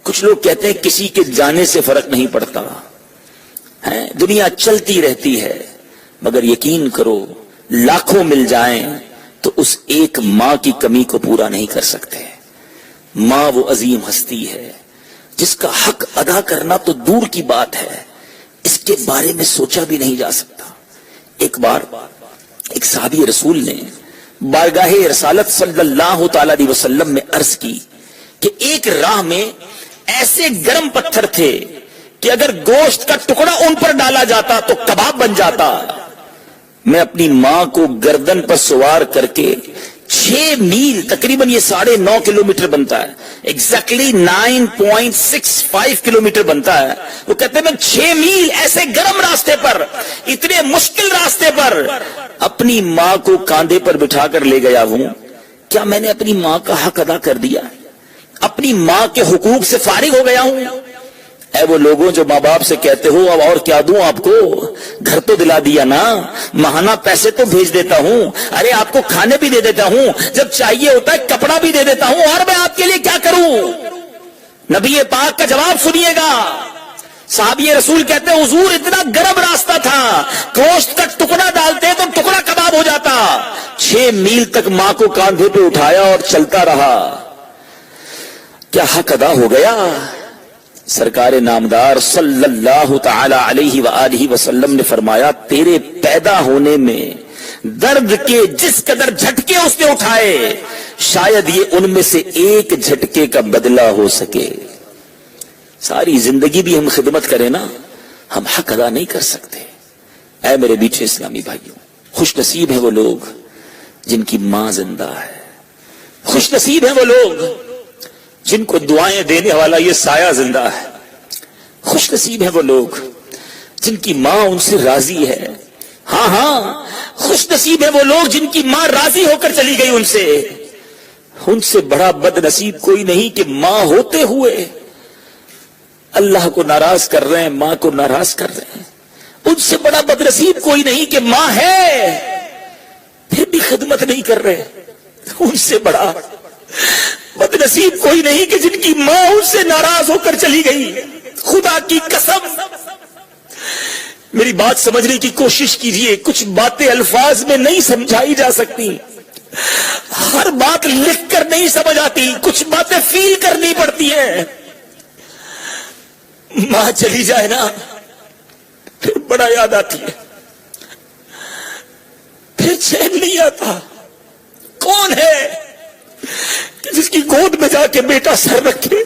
کچھ لوگ کہتے ہیں کسی کے جانے سے فرق نہیں پڑتا ہے، دنیا چلتی رہتی ہے، مگر یقین کرو لاکھوں مل جائیں تو اس ایک ماں کی کمی کو پورا نہیں کر سکتے۔ ماں وہ عظیم ہستی ہے جس کا حق ادا کرنا تو دور کی بات ہے، اس کے بارے میں سوچا بھی نہیں جا سکتا۔ ایک بار ایک صحابی رسول نے بارگاہ رسالت صلی اللہ تعالی علیہ وسلم میں عرض کی کہ ایک راہ میں ایسے گرم پتھر تھے کہ اگر گوشت کا ٹکڑا ان پر ڈالا جاتا تو کباب بن جاتا۔ میں اپنی ماں کو گردن پر سوار کر کے 6 میل، تقریباً یہ 9.5 کلومیٹر بنتا ہے، ایگزیکٹلی 9.65 کلومیٹر بنتا ہے۔ وہ کہتے ہیں میں 6 میل ایسے گرم راستے پر، اتنے مشکل راستے پر اپنی ماں کو کاندھے پر بٹھا کر لے گیا ہوں۔ کیا میں نے اپنی ماں کا حق ادا کر دیا؟ اپنی ماں کے حقوق سے فارغ ہو گیا ہوں؟ اے وہ لوگوں جو ماں باپ سے کہتے ہو اب اور کیا دوں آپ کو، گھر تو دلا دیا نا، ماہانہ پیسے تو بھیج دیتا ہوں، ارے آپ کو کھانے بھی دے دیتا ہوں، جب چاہیے ہوتا ہے کپڑا بھی دے دیتا ہوں، اور میں آپ کے لیے کیا کروں؟ نبی پاک کا جواب سنیے گا۔ صحابی رسول کہتے ہیں حضور اتنا گرم راستہ تھا، گوشت کا ٹکڑا ڈالتے تو ٹکڑا کباب ہو جاتا۔ 6 میل تک ماں کو کاندھے پہ اٹھایا اور چلتا رہا۔ کیا حق ادا ہو گیا؟ سرکار نامدار صلی اللہ تعالی علیہ وآلہ وسلم نے فرمایا تیرے پیدا ہونے میں درد کے جس قدر جھٹکے اس نے اٹھائے، شاید یہ ان میں سے ایک جھٹکے کا بدلہ ہو سکے۔ ساری زندگی بھی ہم خدمت کریں نا، ہم حق ادا نہیں کر سکتے۔ اے میرے بیچے اسلامی بھائیوں، خوش نصیب ہیں وہ لوگ جن کی ماں زندہ ہے، خوش نصیب ہیں وہ لوگ جن کو دعائیں دینے والا یہ سایہ زندہ ہے، خوش نصیب ہیں وہ لوگ جن کی ماں ان سے راضی ہے۔ ہاں ہاں، خوش نصیب ہیں وہ لوگ جن کی ماں راضی ہو کر چلی گئی ان سے بڑا بد نصیب کوئی نہیں کہ ماں ہوتے ہوئے اللہ کو ناراض کر رہے ہیں، ماں کو ناراض کر رہے ہیں۔ ان سے بڑا بد نصیب کوئی نہیں کہ ماں ہے پھر بھی خدمت نہیں کر رہے۔ ان سے بڑا بد نصیب کوئی نہیں کہ جن کی ماں ان سے ناراض ہو کر چلی گئی۔ خدا کی قسم، میری بات سمجھنے کی کوشش کیجئے، کچھ باتیں الفاظ میں نہیں سمجھائی جا سکتی، ہر بات لکھ کر نہیں سمجھ آتی، کچھ باتیں فیل کرنی پڑتی ہیں۔ ماں چلی جائے نا پھر بڑا یاد آتی ہے، پھر چین نہیں آتا۔ کون ہے کہ جس کی گود میں جا کے بیٹا سر رکھے؟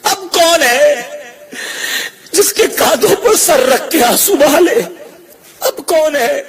اب کون ہے جس کے کاندھوں پر سر رکھ کے آنسو بہا لے؟ اب کون ہے؟